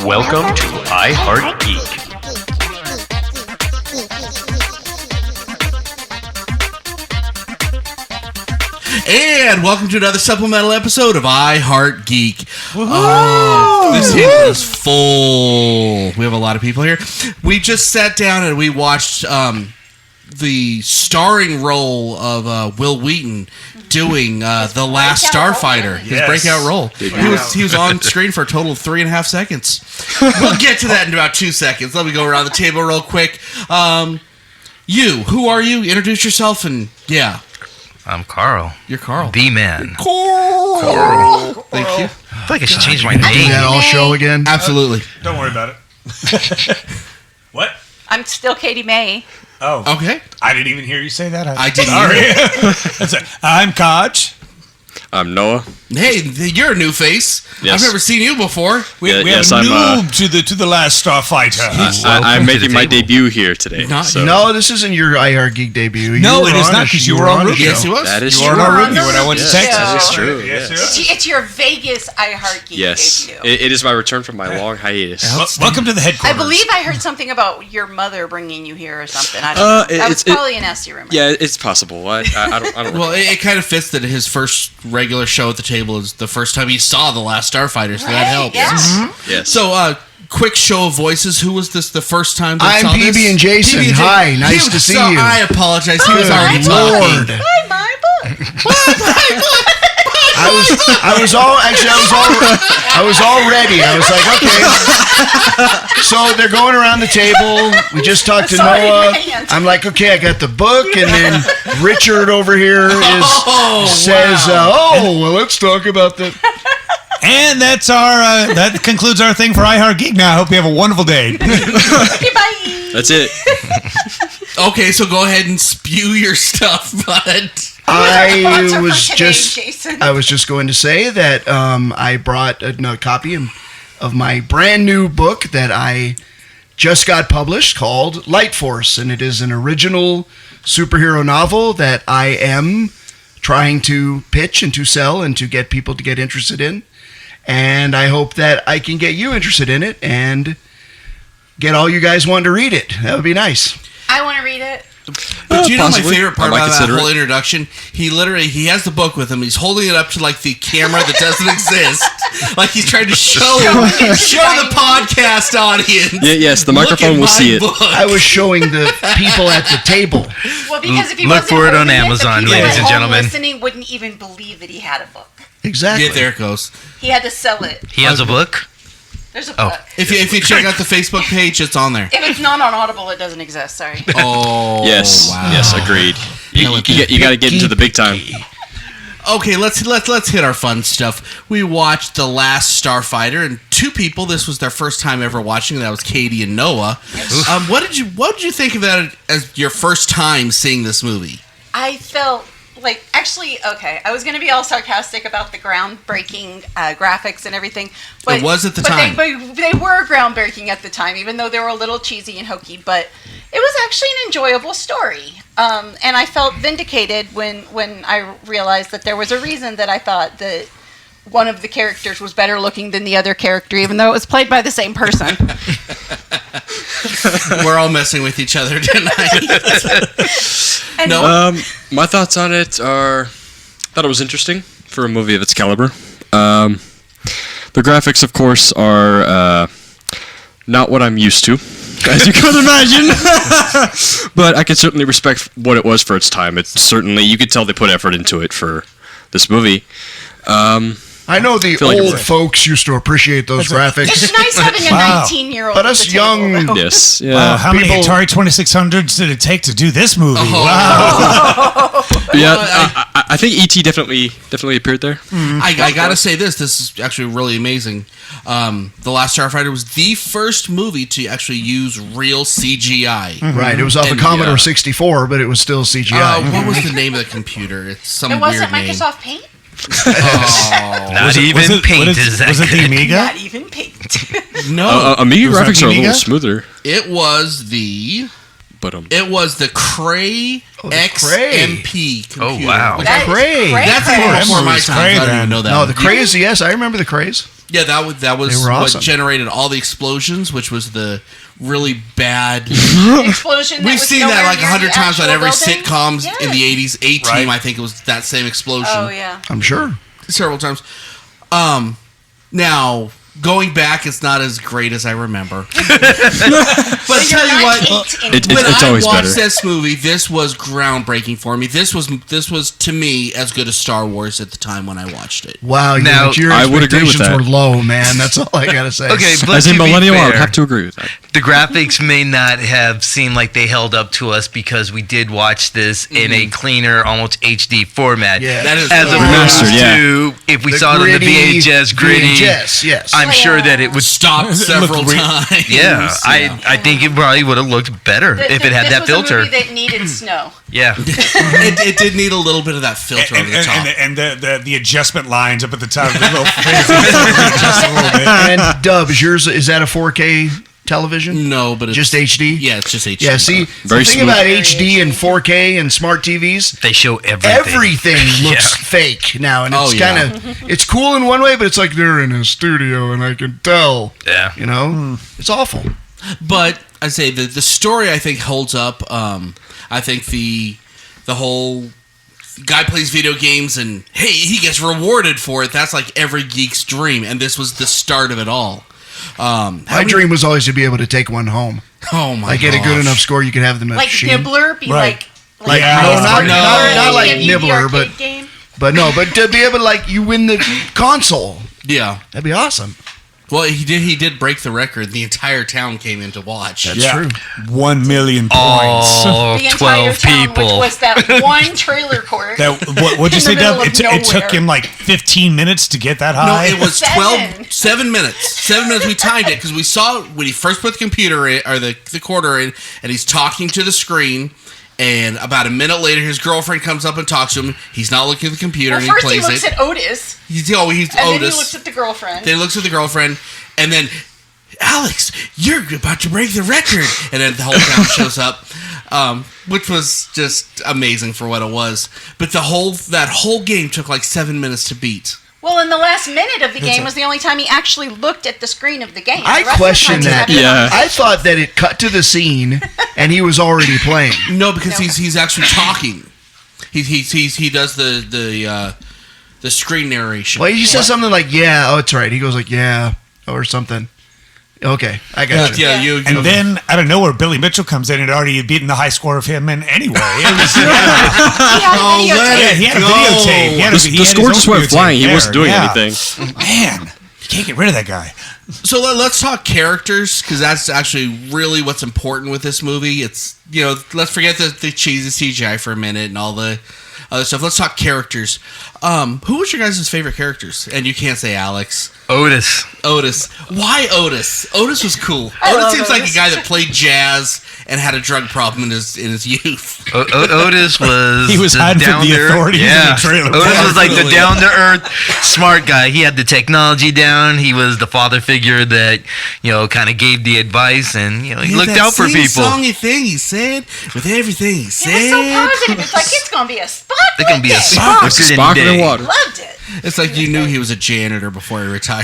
Welcome to iHeartGeek. And welcome to another supplemental episode of iHeartGeek. This table is full. We have a lot of people here. We just sat down and we watched the starring role of Will Wheaton doing The Last Starfighter. His breakout role. He was on screen for a total of 3.5 seconds. We'll get to that in about 2 seconds. Let me go around the table real quick. Who are you? Introduce yourself and yeah. I'm Carl. You're Carl. The man. Carl. Thank you. I feel like I should change my name. Do that all show again? Absolutely. Don't worry about it. What? I'm still Katie May. Oh. Okay. I didn't even hear you say that. I didn't. Sorry. I'm Koch. I'm Noah. Hey, you're a new face. Yes. I've never seen you before. We have I'm noob to the last Starfighter. I'm making my debut here today. No, this isn't your iHeartGeek debut. No, it is not, because you were on Rubio. Yes, he was. That is You were true. on our Rubio when I went to Texas. That is true. Yes. It's your Vegas iHeartGeek debut. It is my return from my long hiatus. Welcome to the headquarters. I believe I heard something about your mother bringing you here or something. I don't know. That was probably a nasty rumor. Yeah, it's possible. I don't Well, it kind of fits that his first regular show at the table is the first time he saw The Last Starfighter, so that helps. Yeah. Yes. So, quick show of voices. Who was this the first time they saw I'm this? PB&Jason. Hi, nice to see you. I apologize. He was Good already Lord. talking. Hi, my book. I was all ready. I was like, okay. So they're going around the table. We just talked to Noah. I'm like, okay, I got the book, and then Richard over here says, well, let's talk about the. And that's our. That concludes our thing for iHeartGeek. Now, I hope you have a wonderful day. Okay, bye. That's it. Okay, so go ahead and spew your stuff, bud. I Jason. was just going to say that I brought a copy of my brand new book that I just got published called Light Force, and it is an original superhero novel that I am trying to pitch and to sell and to get people to get interested in. And I hope that I can get you interested in it and get all you guys wanting to read it. That would be nice. I want to read it. But do you know possibly. my favorite part I might about that consider whole it. introduction? He has the book with him. He's holding it up to like the camera that doesn't exist. Like he's trying to show the podcast audience. Yes, the microphone will see it. Book. I was showing the people at the table. Well, because if he Look wasn't for it on holding Amazon, the people ladies at and home gentlemen. listening wouldn't even believe that he had a book. Exactly. Yeah, there it goes. He had to sell it. He has a book? There's a Oh. book. If you check out the Facebook page, it's on there. If it's not on Audible, it doesn't exist. Sorry. Oh, Yes. wow. Yes, agreed. You got to get into the big time. Okay, let's hit our fun stuff. We watched The Last Starfighter, and two people. This was their first time ever watching. That was Katie and Noah. What did you think of that as your first time seeing this movie? I felt like, actually, okay, I was going to be all sarcastic about the groundbreaking graphics and everything. But, It was at the time. They were groundbreaking at the time, even though they were a little cheesy and hokey. But it was actually an enjoyable story. And I felt vindicated when I realized that there was a reason that I thought that one of the characters was better looking than the other character, even though it was played by the same person. We're all messing with each other tonight. And No. My thoughts on it are, thought it was interesting for a movie of its caliber. The graphics, of course, are not what I'm used to, as you can imagine. But I can certainly respect what it was for its time. It's certainly, you could tell they put effort into it for this movie. I know the Feel like old it's- folks used to appreciate those graphics. it's nice having a 19-year-old. But at us the table, young- though. Yes. Yeah. Wow, how many People- Atari 2600s did it take to do this movie? Oh. Wow. Yeah, I think E.T. definitely appeared there. I gotta say this is actually really amazing. The Last Starfighter was the first movie to actually use real CGI. Right, it was off And, a Commodore 64, but it was still CGI. What was the name of the computer? It's some It wasn't weird name. Microsoft Paint? Not even paint is that Was it the Amiga? Not even Paint. No, Amiga Was that graphics are a Amiga? little smoother. it was the But It was the Cray XMP computer. Oh, wow. Which That is Cray. cray. That's That before my movie's time. Cray, I don't then. even know that. No, one. the Crays, yes, I remember the Crays. Yeah, that was They were what awesome. generated all the explosions, which was the really bad. Explosion. We've seen that like 100 times on every sitcom. sitcoms in the 80s. A-Team, Right. I think it was that same explosion. Oh yeah. I'm sure. Several times. Now, going back, it's not as great as I remember. But So tell you're you not what, geeked It- anymore. when it's I always watched better. this movie, this was groundbreaking for me. This was to me as good as Star Wars at the time when I watched it. Wow, Now, your I would agree with expectations that. were low, man. That's all I gotta say. Okay, but as a to be millennial, I would fair, have to agree with that. the graphics may not have seemed like they held up to us because we did watch this in a cleaner, almost HD format. Yeah. That is As true. opposed Remastered, yeah. to if we The saw it on the gritty VHS, gritty. VHS, yes. I'm sure that it would. Stopped several times. Yeah, I think it probably would have looked better if it had that This filter. was a movie that needed snow. Yeah. it did need a little bit of that filter over the top. And the adjustment lines up at the top of the little face. Just a little bit. And Dub, is that a 4K television? No, but it's Just HD? Yeah, it's just HD. Yeah, see, Very the thing smooth. about HD and 4K and smart TVs, They show everything. everything looks fake now, and it's Oh, yeah. kind of it's cool in one way, but it's like they're in a studio and I can tell. Yeah. You know, it's awful. But I say the story I think holds up. I think the whole guy plays video games and hey, he gets rewarded for it. That's like every geek's dream, and this was the start of it all. My dream was always to be able to take one home. Oh my! Like get a good gosh. enough score, you could have them at Like Sheen. Nibbler, be Right. like Yeah. No, highest not- score not- in not like the Nibbler, arcade but- game. But to be able to like you win the console, Yeah. that'd be awesome. Well, he did break the record. The entire town came in to watch. That's Yeah. true. 1 million points. All The entire 12 town, people. which was that one trailer court. What'd you In say, the Dub? middle of It took nowhere. him like 15 minutes to get that No, high? it was 7. 7 minutes. 7 minutes. We timed it because we saw when he first put the computer in, or the quarter in, and he's talking to the screen. And about a minute later, his girlfriend comes up and talks to him. He's not looking at the computer, Well, and he first he plays looks it. at Otis, He's and Otis. then he looks at the girlfriend. Then he looks at the girlfriend, and then Alex, you're about to break the record. And then the whole town shows up, which was just amazing for what it was. But that whole game took like 7 minutes to beat. Well, in the last minute of the game was the only time he actually looked at the screen of the game. I The rest of the question time he that. had it on Yeah. I thought that it cut to the scene and he was already playing. No, because No. he's actually talking. He does the screen narration. Well, he says something like, "Yeah, oh, it's right." He goes like, "Yeah," or something. Okay, I got you. Yeah, you. And then out of nowhere, Billy Mitchell comes in and already had beaten the high score of him. And anyway, it was, He had a Oh, videotape. let yeah, it he had a go. videotape. He had The he had score his just own went videotape flying. He there. wasn't doing Yeah. anything. Man, you can't get rid of that guy. So let's talk characters, because that's actually really what's important with this movie. It's, let's forget the cheesy CGI for a minute and all the other stuff. Let's talk characters. Who was your guys' favorite characters? And you can't say Alex. Otis. Otis. Why Otis? Otis was cool. I Otis love seems like a Otis. guy that played jazz and had a drug problem in his youth. Otis was He was hiding from the down-to-earth- authorities in Yeah. the trailer Otis park. was like the Absolutely. down-to-earth, smart guy. He had the technology down. He was the father figure that, kind of gave the advice, and, he looked out for people. Songy thing he said with everything he He said. was so positive. It's like it's gonna be a spot. It's gonna be a with it. sparkling Sparkling day. water. Loved it. It's like you knew he was a janitor before he retired.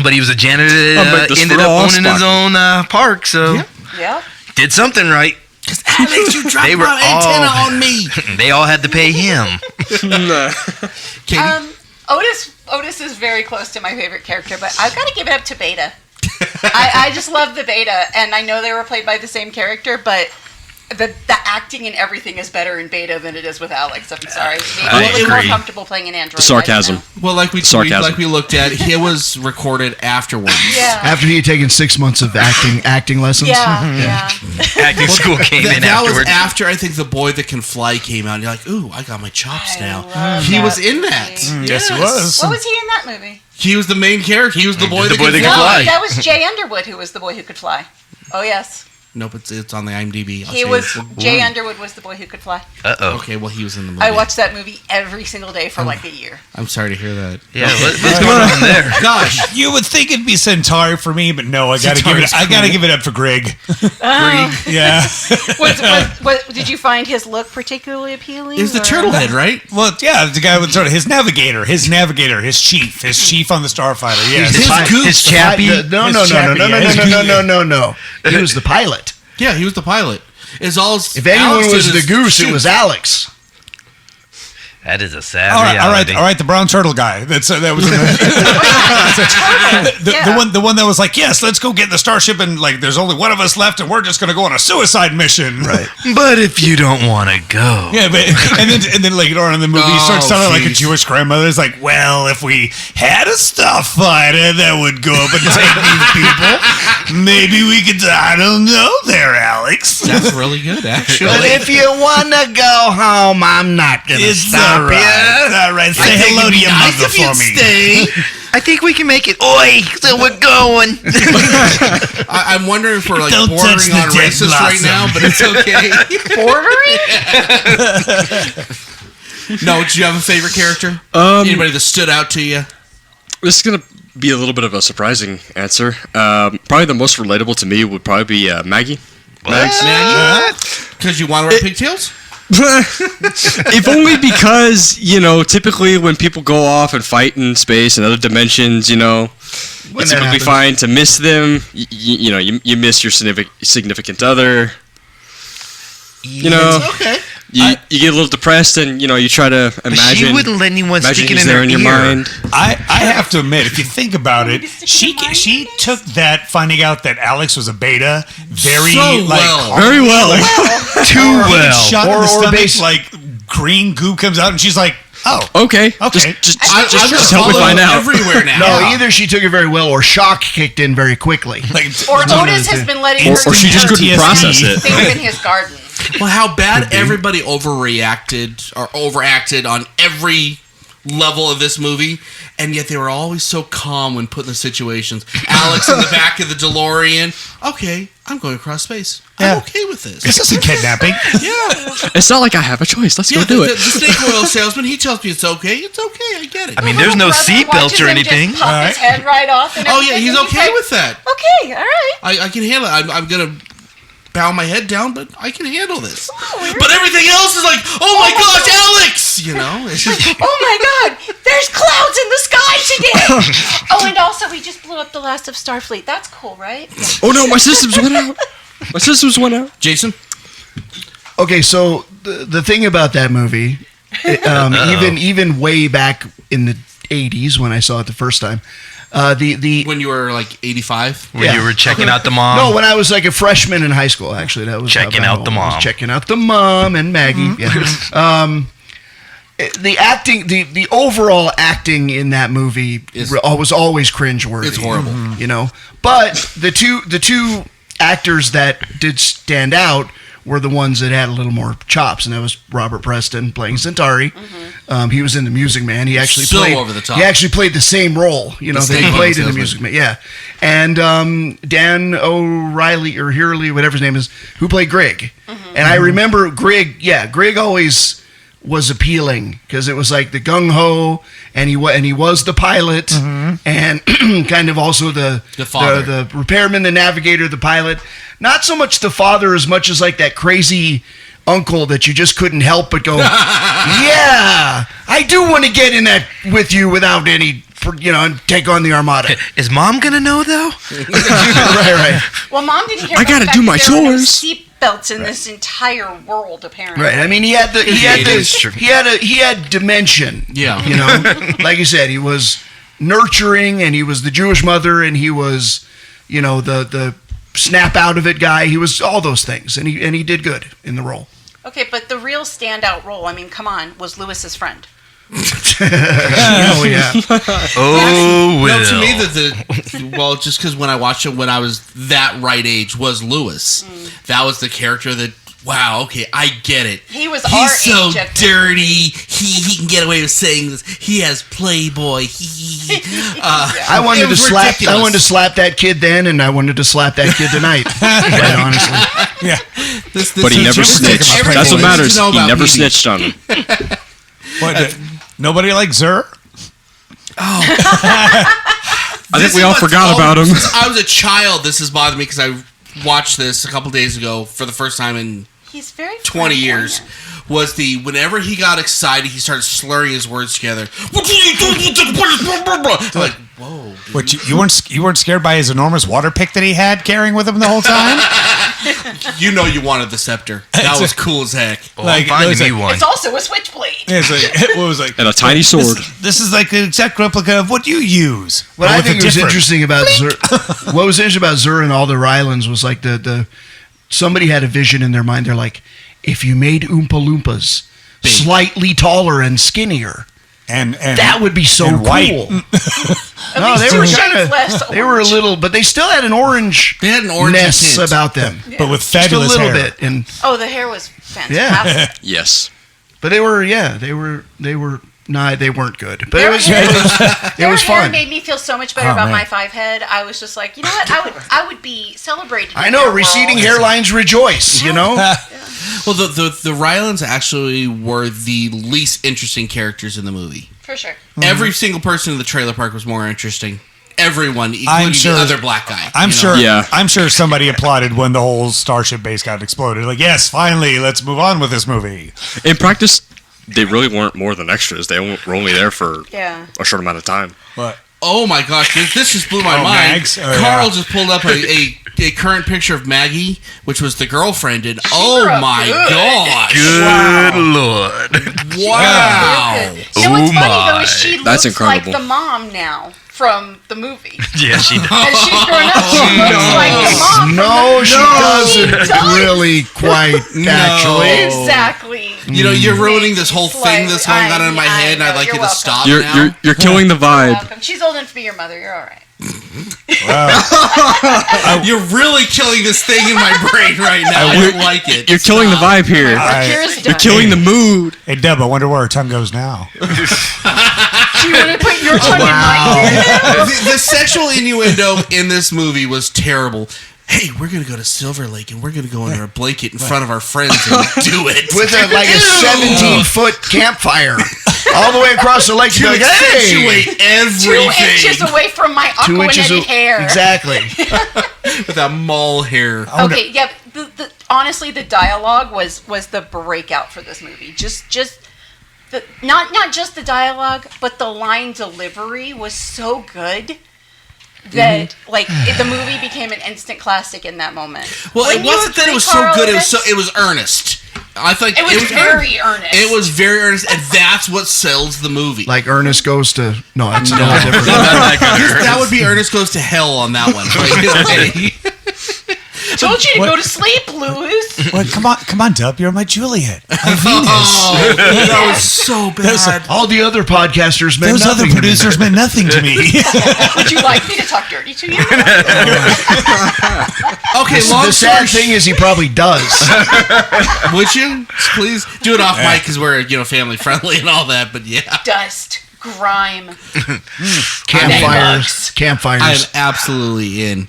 But he was a janitor I'll that make this ended for up all owning his own park, so Yeah. did something right. Alex, you dropped They were my antenna all- on me. They all had to pay him. Katie? Otis is very close to my favorite character, but I've got to give it up to Beta. I just love the Beta, and I know they were played by the same character, but the acting and everything is better in Beta than it is with Alex. I'm sorry. I Maybe we're more agree. comfortable playing an Android. Sarcasm. I don't know. Well, like we Sarcasm. looked at, it was recorded afterwards. Yeah. After he had taken 6 months of acting lessons. Yeah. Acting school came in That was afterwards. after I think The Boy That Can Fly came out. And you're like, ooh, I got my chops I now. love He that was in that. movie. Yes, he was. What was he in that movie? He was the main character. He was the boy The that boy could that could fly. fly. That was Jay Underwood who was the boy who could fly. Oh, yes. Nope, it's on the IMDb. He was Jay Underwood was the boy who could fly. Okay, well, he was in the movie. I watched that movie every single day for like a year. I'm sorry to hear that. Yeah, what's going on there? Gosh, you would think it'd be Centauri for me, but no, I gotta give it up for Greg. Yeah. What did you find his look particularly appealing? He's the turtle head, right? Well, yeah, the guy with sort of his navigator, his chief on the Starfighter. Yes. His chappy. No. He was the pilot. Yeah, he was the pilot. If anyone was the goose, it was Alex. That is a sad All reality. right, the brown turtle guy. That was the one that was like, yes, let's go get the starship, and like, there's only one of us left, and we're just gonna go on a suicide mission. Right. But if you don't want to go, yeah, but and then later on in the movie, he starts sounding like a Jewish grandmother. It's like, well, if we had a Starfighter that would go up and take these people, maybe we could. I don't know, there, Alex. That's really good, actually. But if you want to go home, I'm not gonna stop. All right. Say hello to your mother for me. Stay. I think we can make it. Oi, so we're going. I'm wondering if we're like Don't touch bordering the on dead racist right blossom. now, but it's okay. Bordering? No, do you have a favorite character? Anybody that stood out to you? This is gonna be a little bit of a surprising answer. Probably the most relatable to me would probably be Maggie. Maggie? Because you want to wear pigtails? If only because, typically when people go off and fight in space and other dimensions, it's typically fine to miss them. You miss your significant other. Okay. You get a little depressed and, you try to imagine. She wouldn't let anyone stick it he's in there her in your ear. mind. I have to admit, if you think about it, she took that finding out that Alex was a beta very Very well. Too well. Shot in the stomach, like green goo comes out, and she's like, "Oh, Okay. okay." Just I'm help me find out. everywhere now. No, either she took it very well, or shock kicked in very quickly. Or Otis has been letting her Or she just couldn't PTSD. process it. things in his garden. Well, how bad everybody overreacted or overacted on every level of this movie, and yet they were always so calm when put in the situations. Alex in the back of the DeLorean. Okay, I'm going across space. Yeah. I'm okay with this. This isn't kidnapping. Yeah. It's not like I have a choice. Let's go do the it. snake oil salesman, he tells me it's okay. It's okay. I get it. I mean, there's no seatbelts or anything. Just pop his head right off. And oh yeah, everything, he's and okay like, with that. Okay, all right. I can handle it. I'm gonna bow my head down, but I can handle this. Oh, But everything else is like, oh my gosh, Alex! It's just, Oh my God! There's clouds in the sky today. Oh, and also we just blew up the last of Starfleet. That's cool, right? Oh no, my systems went out. My systems went out. Jason. Okay, so the thing about that movie, even way back in the 80s when I saw it the first time, When you were like 85? When you were checking out the mom. No, when I was like a freshman in high school, actually. That was Checking out the mom. Checking out the mom and Maggie. Yeah. The acting, the overall acting in that movie was always cringeworthy. It's horrible. But the two actors that did stand out were the ones that had a little more chops, and that was Robert Preston playing Centauri. He was in The Music Man. He actually played over the top. He actually played the same role, that he played in The Music Man. Yeah, and Dan O'Reilly or Hurley, whatever his name is, who played Greg. And I remember Greg. Yeah, Greg always was appealing because it was like the gung ho, and he was the pilot, and kind of also the father. the repairman, the navigator, the pilot. Not so much the father as much as like that crazy uncle that you just couldn't help but go, yeah, I do want to get in that with you without any, and take on the Armada. Is mom gonna know though? right. Well, Mom didn't hear. I about the gotta fact do that my there were no chores. Seatbelts in this entire world, apparently. Right. I mean, he had dimension. Yeah. Like you said, he was nurturing, and he was the Jewish mother, and he was, the snap out of it guy. He was all those things, and he did good in the role. Okay, but the real standout role, I mean, come on, was Lewis's friend. Oh yeah. Oh, No, to me, just because when I watched it when I was that right age was Lewis. That was the character that wow, okay, I get it. He was He's our so age at this dirty. He can get away with saying this. He has Playboy. I wanted to slap. I wanted to slap that kid then, and I wanted to slap that kid tonight. Quite honestly, Yeah. But he never snitched. Everything That's what you matters. know He about never PB. snitched on him. What, nobody likes Zur? I think we all forgot about him. Since I was a child, this has bothered me because I watched this a couple days ago for the first time in He's very 20 years. flamboyant. Was whenever he got excited, he started slurring his words together. Like, whoa. What, you weren't scared by his enormous water pick that he had carrying with him the whole time? You know you wanted the scepter. That was cool as heck. Well, Like, I'm finding it's me like- one. It's also a switchblade. It's like, what was like? And a tiny sword. This is like an exact replica of what you use. what but I with a think was different- interesting about Zur, what was interesting about Zur and all the Rylands was like the somebody had a vision in their mind. They're like, if you made Oompa Loompas slightly taller and skinnier, and that would be so and cool. white. No, they were shades kind of less they were a orange. little, but they still had an orange. They had an orange ness tint. about them, but with just a fabulous little hair. bit. And Oh, the hair was fantastic. Yes. but they were they weren't good. But Their it was hair- it Their was hair fun. made me feel so much better Oh, about man. my 5 head. I was just like, you know what? I would be celebrated. I in know their receding world. hairlines rejoice. You know, Well, the Rylands actually were the least interesting characters in the movie. For sure. Every single person in the trailer park was more interesting. Everyone, I'm including sure- the other black guy. I'm you know? sure. Yeah. I'm sure somebody applauded when the whole starship base got exploded. Like, yes, finally, let's move on with this movie. In practice, they really weren't more than extras. They were only there for Yeah. a short amount of time. But Oh my gosh, this just blew my Oh, mind. Mags? Oh, Carl yeah. just pulled up a current picture of Maggie, which was the girlfriend, and grew oh up my good. gosh. Good lord. Wow. You know what's Oh funny though my. is she That's looks incredible. like the mom now from the movie. Yeah, she does. As she's grown up, she looks like the mom. no, she doesn't She does. really quite actually. Exactly. You know, you're ruining this whole thing that's going on in my I head, and I'd know, like you you're to welcome. stop You're now. you're killing the vibe. Welcome. She's old enough to be your mother. You're all right. You're really killing this thing in my brain right now. I don't like it. You're killing the vibe here. Here's You're done. killing the mood. hey, Deb, I wonder where her tongue goes now. Do you want to put your tongue in my ear now? the sexual innuendo in this movie was terrible. Hey, we're gonna go to Silver Lake and we're gonna go under a blanket in front of our friends and do it With a 17-foot campfire all the way across the lake. to You're like, hey, accentuate 2 everything inches away from my 2 inches aquaneted hair. Exactly. with that mole hair. Okay, yeah. Honestly, the dialogue was the breakout for this movie. Just the not just the dialogue, but the line delivery was so good that the movie became an instant classic in that moment. Well, Wouldn't it you wasn't that agree, it was so Carl, good. in It this? was earnest. I think It was very earnest. It was very earnest, and that's what sells the movie. Like Ernest goes to it's no different. That would be Ernest Goes to Hell on that one. Like, Told you to What? go to sleep, Louis. Well, come on, Dub. You're my Juliet. My Venus. oh, that was so bad. All the other podcasters meant Those other nothing to me. producers meant nothing to me. Would you like me to talk dirty to you? Okay, long The story sad thing is he probably does. would you please do it off mic because we're family friendly and all that? But yeah, Dust, grime. Campfires. I am Campfires. absolutely in.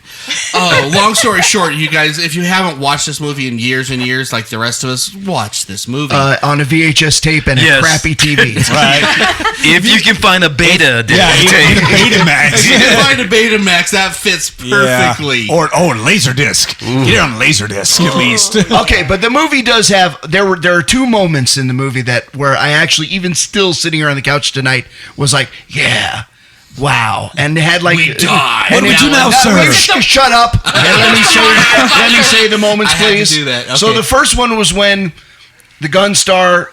Oh, long story short, you guys, if you haven't watched this movie in years and years, like the rest of us, watch this movie. On a VHS tape and a Yes. crappy TV. Right? If you can find a beta, Yeah, tape. Betamax. you can find a Betamax that fits perfectly. Yeah. Or Laserdisc. Get it on Laserdisc at least. Okay, but the movie does have there are 2 moments in the movie where I actually, even still sitting here on the couch tonight, was like, yeah, wow, and it had like We die. and What do we do now, sir? Shut up and let me say the moments, I had to please. do that. So Okay. the first one was when the Gunstar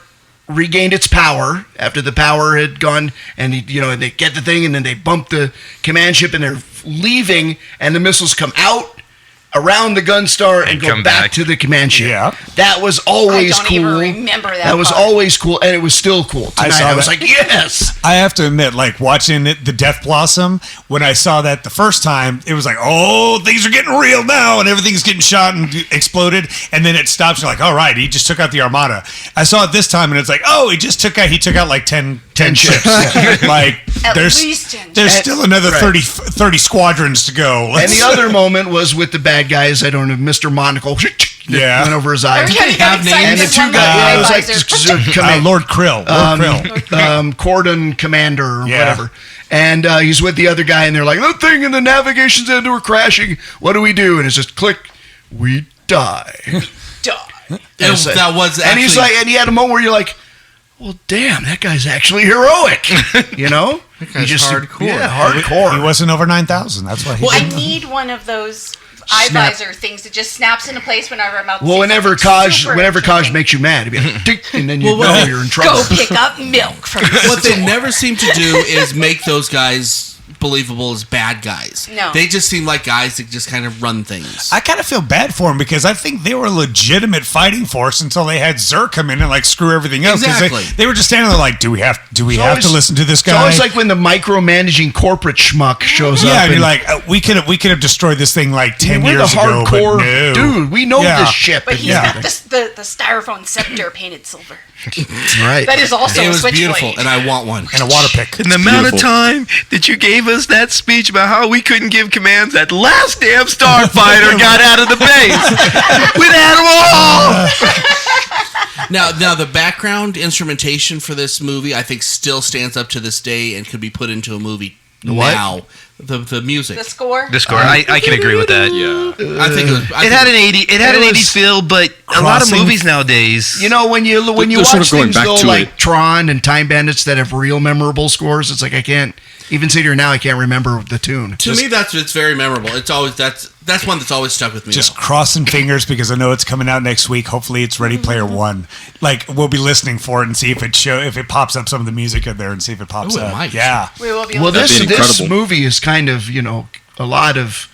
regained its power after the power had gone, and they get the thing, and then they bump the command ship, and they're leaving, and the missiles come out around the Gunstar and go come back back. to the command ship. Yeah. That was always I don't cool. even remember that. That was part. always cool, and it was still cool. Tonight, saw I was that. like, yes. I have to admit, like watching the Death Blossom, when I saw that the first time, it was like, oh, things are getting real now, and everything's getting shot and exploded, and then it stops. You're like, all right, he just took out the Armada. I saw it this time, and it's like, oh, he took out like 10 ships. Like At there's least 10. there's still another Right. 30 squadrons to go. And the other moment was with the bad guys. I don't know, Mr. Monocle. Yeah. Went over his eyes. Everybody got have excited names? And the as two one guys, it was like visor. Lord Krill. Cordon Commander or Yeah. whatever. And he's with the other guy, and they're like, the thing in the navigation center are crashing. What do we do? And it's just click, we die. Duh. That was And he's actually- like, and he had a moment where you're like, well, damn, that guy's actually heroic. You know? guy's hardcore. Yeah, hardcore. He wasn't over 9,000. That's why he Well, I didn't. need one of those eye Snap. visor things that just snaps into place whenever I'm about to Well, say whenever something Kaj super interesting. makes you mad, it'd be like, tick, and then you Well, know what- you're in trouble. Go pick up milk from the what they store. never seem to do is make those guys believable as bad guys. No. They just seem like guys that just kind of run things. I kind of feel bad for him because I think they were a legitimate fighting force until they had Zer come in and like screw everything up. 'Cause Exactly. They were just standing there like, do we have to always- listen to this It's guy? always like when the micromanaging corporate schmuck shows up. yeah, and you're like, we could have destroyed this thing like 10 we're years the ago, but hardcore no. dude. We know Yeah. this ship. But he's Yeah. got the styrofoam scepter painted silver. right. That is also It a was switchblade. beautiful, and I want one. and a water pick. And the amount of beautiful. time that you gave us that speech about how we couldn't give commands, that last damn Starfighter got out of the base. We had them all. Now, the background instrumentation for this movie, I think, still stands up to this day and could be put into a movie what? now. The music. The score. The score, I can agree with that. Yeah. I think it was. It had an 80s feel, but a lot of Crossing- movies nowadays. You know, when you They're watch sort of going things back though, to like it. Tron and Time Bandits that have real memorable scores, it's like I can't even sit here now. I can't remember the tune. To me, it's very memorable. It's always that's one that's always stuck with me. Just though. crossing fingers because I know it's coming out next week. Hopefully, it's Ready Player One. Like we'll be listening for it and see if it pops up some of the music in there and see if it pops Ooh, it up. might. Yeah. We will be. Well, That'd this be this incredible. movie is kind of a lot of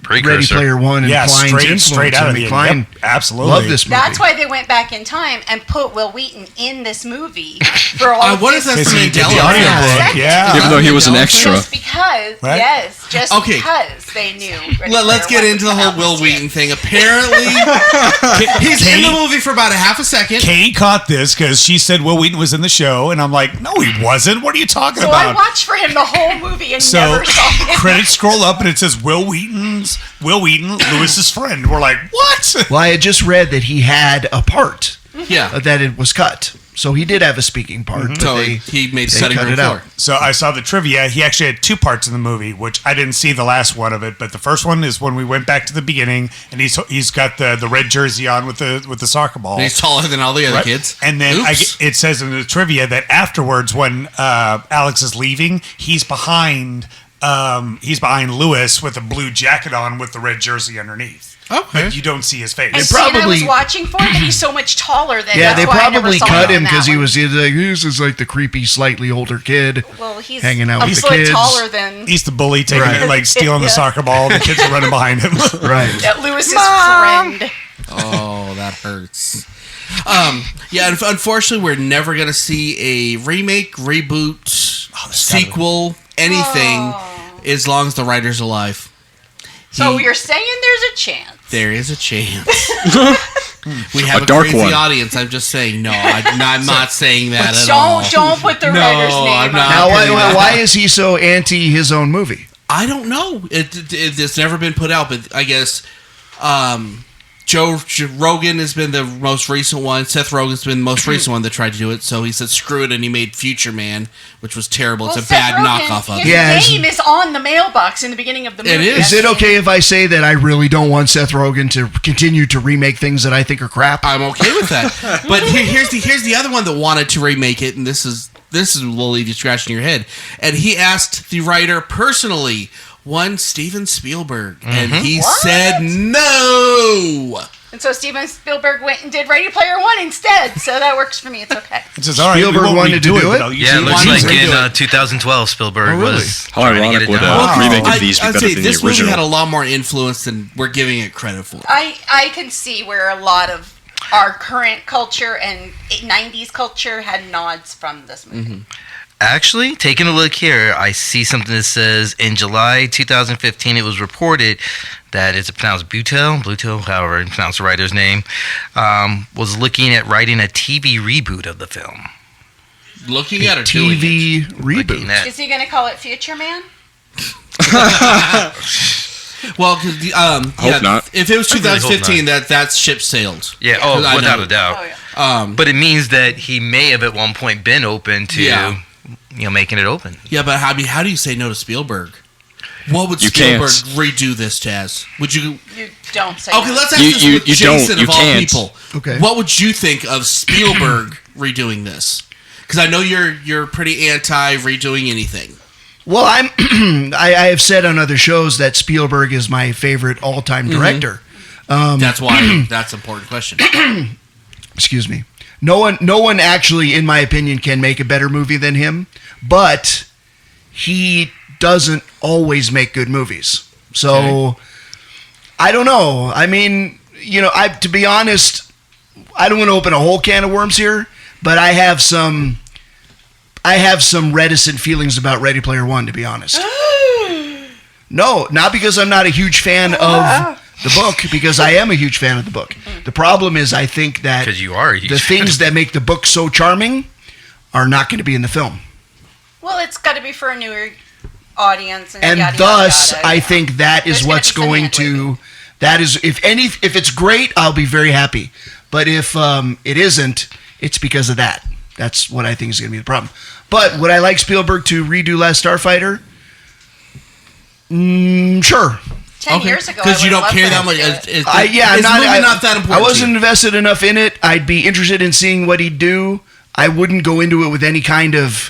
Ready Precursor. Player One and Yeah, Klein's influence. straight out I of mean, the Klein yep, absolutely. loved this movie. That's why they went back in time and put Will Wheaton in this movie for all I of wonder if this. that's Because the he did Mandela the effect. audiobook. Yeah. Even though he was an Mandela extra. Just because, What? yes, just Okay. because they knew. Ready Let's Player get One into would the whole come out Will this year. Wheaton thing. Apparently, he's in the movie for about a half a second. Katie caught this because she said Will Wheaton was in the show, and I'm like, no, he wasn't. What are you talking So I about? watched for him the whole movie and So never saw him. credits scroll up and it says Will Wheaton, Lewis's friend. We're like, what? Well, I had just read that he had a part Yeah. that it was cut, so he did have a speaking part. But So they, he made they cutting cut room it out. floor. So I saw the trivia. He actually had two parts in the movie, which I didn't see the last one of it. But the first one is when we went back to the beginning, and he's got the red jersey on with the soccer ball. He's taller than all the other Right. kids. And then Oops. it says in the trivia that afterwards, when Alex is leaving, he's behind Lewis with a blue jacket on with the red jersey underneath. Okay. But you don't see his face. And They see, and I was probably- watching for him, and he's so much taller than. Yeah, that's they why I never probably saw cut in him that because he one. was either like, this is like the creepy, slightly older kid. Well, he's hanging out a with the foot kids. taller than He's the bully taking Right. it, like stealing the Yeah. soccer ball. The kids are running behind him. Right. Lewis's friend. Oh, that hurts. Yeah, unfortunately, we're never going to see a remake, reboot, sequel, anything as long as the writer's alive. So He- you're saying there's a chance. There is a chance. We have A a, dark crazy one. audience. I'm just saying, no, I'm not saying that at Don't all. don't put the No, writer's name I'm on not. it. Now, putting that- why is he so anti his own movie? I don't know. It's never been put out, but I guess Joe Rogan has been the most recent one. Seth Rogen's been the most recent one that tried to do it. So he said screw it, and he made Future Man, which was terrible. Well, It's a Seth bad Rogen, knockoff of his it. Yeah, name is on the mailbox in the beginning of the movie. It is. Is it okay if I say that I really don't want Seth Rogen to continue to remake things that I think are crap? I'm okay with that. But here's the other one that wanted to remake it, and this is will leave you scratching your head. And he asked the writer personally, one Steven Spielberg, and he said no. And so Steven Spielberg went and did Ready Player One instead. So that works for me. It's okay. It's just, all right, Spielberg we won't wanted to redo do it? but I'll use Yeah, it looks wanted like to in redo it. 2012 Spielberg Oh, really? was How trying to get ironic it would done. a remake of these be I'd better say than this the movie original? had a lot more influence than we're giving it credit for. I can see where a lot of our current culture and 90s culture had nods from this movie. Actually, taking a look here, I see something that says in July 2015, it was reported that it's pronounced Bluto, however you pronounce the writer's name, was looking at writing a TV reboot of the film. Looking at it, doing it. TV reboot. Is he going to call it Future Man? Well, 'cause Hope not. If it was I really hope 2015, that ship sailed. Yeah, I without know. a doubt. Oh, yeah. But it means that he may have at one point been open to, Yeah. making it open. Yeah, but how do you say no to Spielberg? What would You Spielberg can't. redo this, Taz? Would you? You don't say Okay, that. let's ask You- this you- with you Jason don't. You of all can't. people. Okay. What would you think of Spielberg redoing this? Because I know you're pretty anti redoing anything. Well, I have said on other shows that Spielberg is my favorite all-time director. That's why that's an important question. Excuse me. No one actually, in my opinion, can make a better movie than him, but he doesn't always make good movies. So I don't know. I mean, to be honest, I don't want to open a whole can of worms here, but I have some reticent feelings about Ready Player One, to be honest. No, not because I'm not a huge fan of the book, because I am a huge fan of the book. The problem is I think that 'Cause you are a huge the fan. things that make the book so charming are not going to be in the film. Well, it's got to be for a newer audience. And, And yada, thus, yada, yada, I yeah. think that is There's what's gotta be going something to... That is, if it's great, I'll be very happy. But if it isn't, it's because of that. That's what I think is going to be the problem. But would I like Spielberg to redo Last Starfighter? Sure. 10 years ago, because you don't care that much. It's I'm not that important. I wasn't invested enough in it. I'd be interested in seeing what he'd do. I wouldn't go into it with any kind of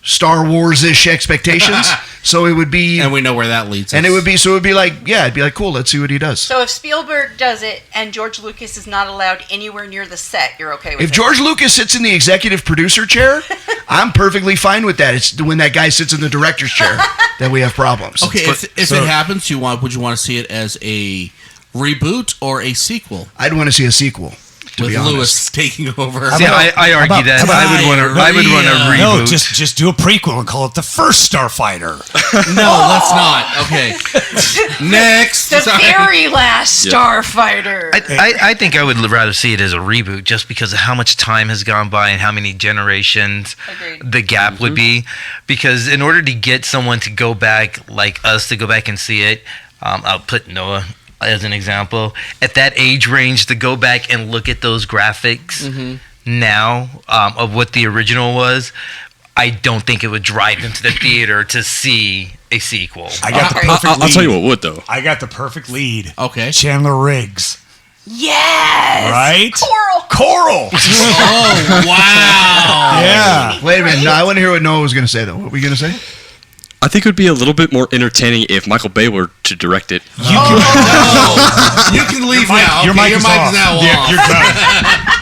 Star Wars-ish expectations. So it would be, and we know where that leads us. and it would be like, yeah, it'd be like, cool, let's see what he does. So if Spielberg does it and George Lucas is not allowed anywhere near the set, you're okay with it? If George Lucas sits in the executive producer chair, I'm perfectly fine with that. It's when that guy sits in the director's chair that we have problems. Okay, if it happens, would you want to see it as a reboot or a sequel I'd want to see a sequel, to with be honest. Lewis taking over? See, I argue that I would want to reboot. No, just do a prequel and call it the first Starfighter. No, let's not. Okay, next. the Sorry. very last Starfighter. I think I would rather see it as a reboot just because of how much time has gone by and how many generations Agreed. the gap would be. Because in order to get someone to go back, like us, to go back and see it, I'll put Noah as an example. At that age range, to go back and look at those graphics now of what the original was, I don't think it would drive them to the theater to see a sequel. I got the perfect lead. I'll tell you what would, though. I got the perfect lead. Okay. Chandler Riggs. Yes! Right? Coral! Oh wow! Yeah. Wait a minute. No, I want to hear what Noah was going to say, though. What were you going to say? I think it would be a little bit more entertaining if Michael Bay were to direct it. You can leave now. Okay, Your mic your is mic off. is now Yeah, off. you're done.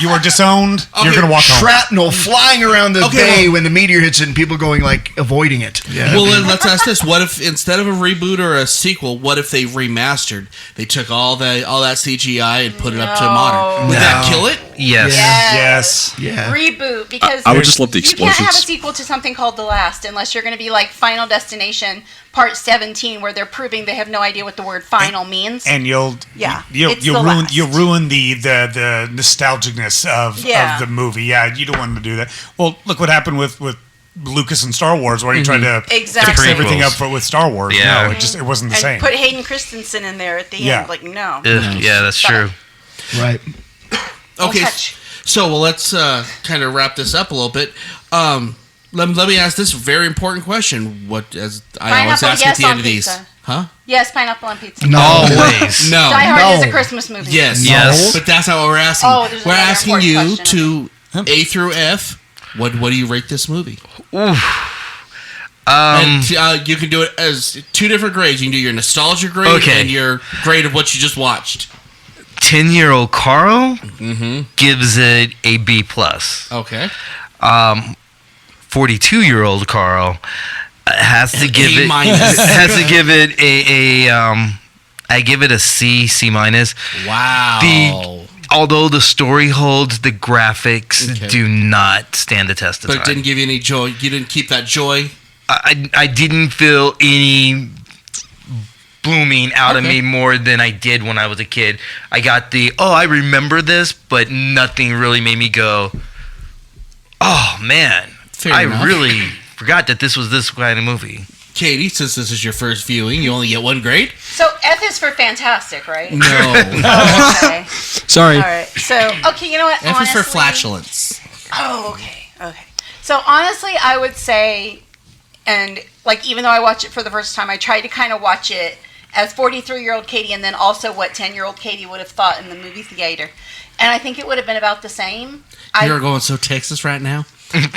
You are disowned. You're Okay, going to walk home. Shrapnel flying around the Okay, bay well- when the meteor hits it and people going, like, avoiding it. Yeah. Well, let's ask this: what if instead of a reboot or a sequel, what if they remastered? They took all that CGI and put it up to modern. Would that kill it? Yes. Yes. Yeah. Reboot, because I would just love the you can't have a explosions. sequel to something called The Last unless you're going to be like Final Destination Part 17, where they're proving they have no idea what the word final means. And you'll it's you'll the ruin last. you'll ruin the nostalgicness of the movie. Yeah, you don't want to do that. Well, look what happened with Lucas and Star Wars, where he tried to Exactly. fix everything Prequels. up with Star Wars. Yeah. No, it wasn't the and same. put Hayden Christensen in there at the Yeah. end. Like, no. Yeah, that's true. Right. Okay, touch. so let's kind of wrap this up a little bit. Let me ask this very important question. What as I always Pineapple, ask at yes the end on of these, pizza. huh? Yes, pineapple on pizza. No. Always. No. Die Hard is No. a Christmas movie. Yes. Yes. But that's not what we're asking. Oh, there's we're another asking important you question. to A through F. What do you rate this movie? Um, And you can do it as two different grades. You can do your nostalgia grade Okay. and your grade of what you just watched. 10-year-old Carl gives it a B+. Okay. 42-year-old Carl has to give A it minus. has to give it I give it a C minus. Wow. Although the story holds, the graphics Okay. do not stand the test of But time. it didn't give you any joy. You didn't keep that joy. I didn't feel any booming out of Okay. me more than I did when I was a kid. I got I remember this, but nothing really made me go, oh man, Fair enough. really forgot that this was this kind of movie. Katie, since this is your first viewing, you only get 1 grade? So F is for fantastic, right? No. Oh, okay. Sorry. All right. So, okay, you know what? F is for Honestly- flatulence. Oh, okay. Okay. So honestly, I would say, and like even though I watched it for the first time, I tried to kind of watch it as 43-year-old Katie, and then also what 10-year-old Katie would have thought in the movie theater, and I think it would have been about the same. You're going so Texas right now? Yeah,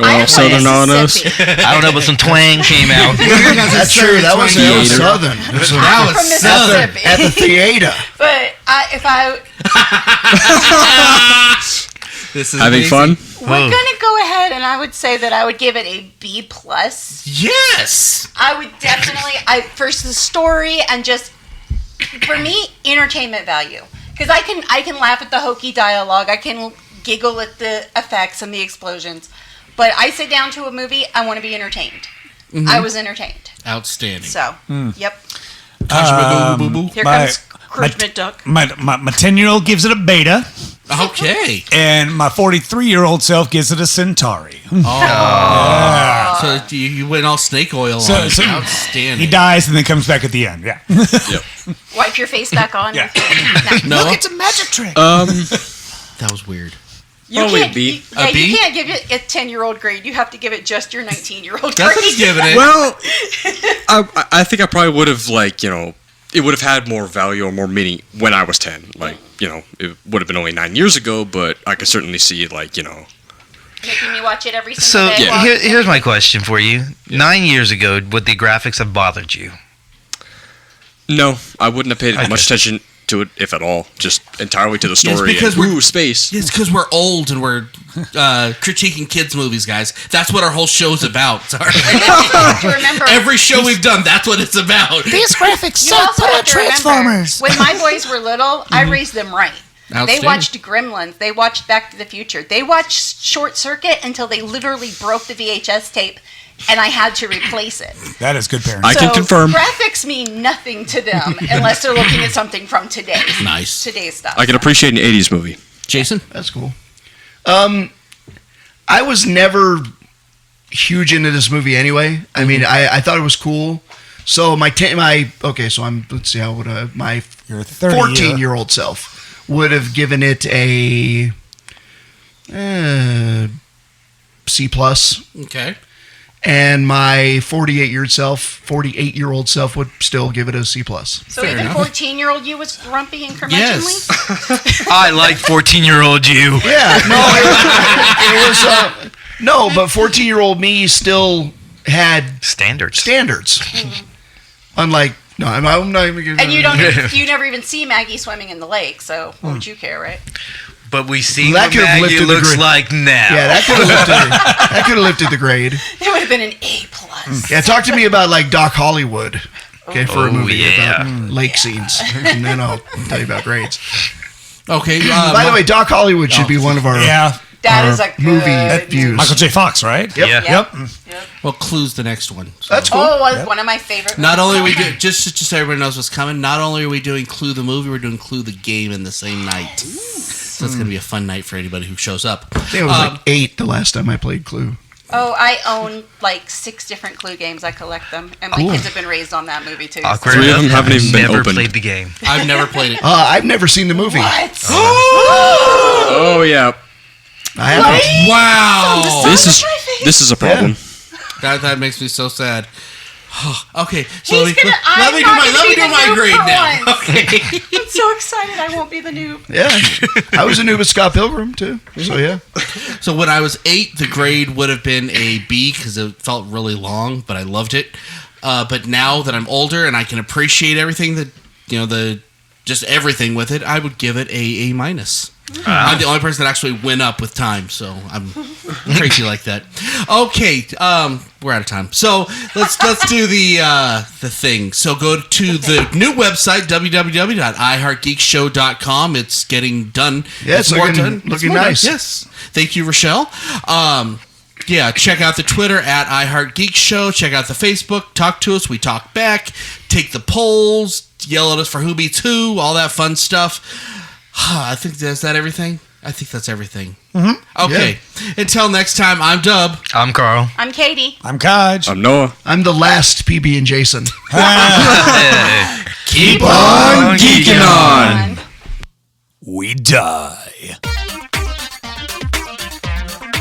Well, I'm from Southern on us. Mississippi. I don't know, but some twang came out. That's true. That was Southern. That I'm from was Southern. Mississippi. At the theater. But if I This is Having amazing. fun? we're gonna go ahead, and I would say that I would give it a B+. Yes. I would definitely. First the story and just for me entertainment value, because I can laugh at the hokey dialogue, I can giggle at the effects and the explosions, but I sit down to a movie, I want to be entertained. I was entertained. Outstanding. So, yep. Here My- comes Crunch McDuck. My 10-year-old gives it a beta, Okay. and my 43-year-old self gives it a Centauri. So you went all snake oil So- on it. so Outstanding. He dies and then comes back at the end. Yeah. Wipe your face back on. Yeah. No, Look, it's a magic trick. that was weird. You Probably can't, a B. You, yeah, A B? you can't give it a 10-year-old grade. You have to give it just your 19-year-old That's grade. what he's giving it. Well, I think I probably would have, like, it would have had more value or more meaning when I was 10. Like, it would have been only 9 years ago, but I could certainly see, like, Making me watch it every So single day. while- here's my question for you. 9 years ago, would the graphics have bothered you? no, I wouldn't have paid Okay. much attention to it, if at all. Just entirely to the Yes, story. because and, we're- ooh, space. It's because we're old and we're critiquing kids' movies, guys. That's what our whole show's about. Sorry. You also have to remember. Every show we've done, that's what it's about. These graphics You also have to remember, when my boys were little, I raised them right. They Outstanding. watched Gremlins. They watched Back to the Future. They watched Short Circuit until they literally broke the VHS tape, and I had to replace it. That is good parenting. I can confirm. Graphics mean nothing to them unless they're looking at something from today's Nice. stuff. I can appreciate an 80s movie. Jason? That's cool. I was never huge into this movie anyway. I mean, I thought it was cool. So so I'm, let's see, how would my You're 30 14-year-old self would have given it a C+, Okay. and my 48-year-old self would still give it a C+. So Fair even enough. 14-year-old you was grumpy and curmudgeonly? Yes. I like 14-year-old you. Yeah, no, it was no, but 14-year-old me still had Standards. standards. Unlike I'm not even gonna, And you never even see Maggie swimming in the lake, so what would you care, right? But we see That what could have Maggie lifted the looks grade. like now. Yeah, that could have lifted the grade. It would have been an A+. Yeah, talk to me about like Doc Hollywood. Okay, for a Oh, movie yeah. about lake scenes, and then I'll tell you about grades. Okay. By the way, Doc Hollywood should be one of our Yeah. That our is a good movie views. Michael J. Fox, right? Yep. Yeah. Yep. well, Clue's the next one. So. That's cool. Oh, one of my favorite. Not movies only are of we all time. just so everybody knows what's coming, not only are we doing Clue the movie, we're doing Clue the game in the same night. So it's going to be a fun night for anybody who shows up. I think I was like 8 the last time I played Clue. Oh, I own like 6 different Clue games. I collect them, and my kids have been raised on that movie too. Awkward Three of them enough, haven't even been never opened. played the game. I've never played it. I've never seen the movie. What? Oh, yeah. I haven't. Wow. This is a problem. That makes me so sad. Okay, so He's gonna. let me do my grade now. Okay. I'm so excited. I won't be the noob. Yeah, I was a noob at Scott Pilgrim too. So yeah, So when I was 8, the grade would have been a B because it felt really long, but I loved it. But now that I'm older and I can appreciate everything that the just everything with it, I would give it a minus. I'm the only person that actually went up with time, so I'm crazy like that. Okay, we're out of time. So let's do the thing. So go to the new website, www.iheartgeekshow.com. It's getting done. Yeah, it's looking nice. Yes. Thank you, Rochelle. Yeah, check out the Twitter at iHeartGeekShow. Check out the Facebook. Talk to us. We talk back. Take the polls. Yell at us for who beats who. All that fun stuff. I think that's everything. I think that's everything. Mm-hmm. Okay. Yeah. Until next time, I'm Dub. I'm Carl. I'm Katie. I'm Kaj. I'm Noah. I'm the last PB&Jason. Keep on geeking on. We die.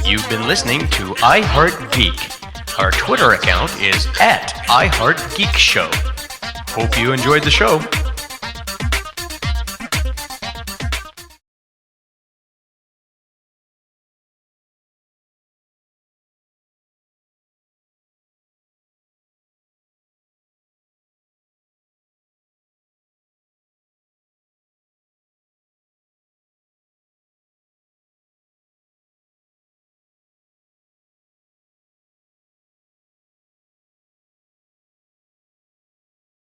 You've been listening to iHeartGeek. Our Twitter account is @iHeartGeekShow. Hope you enjoyed the show.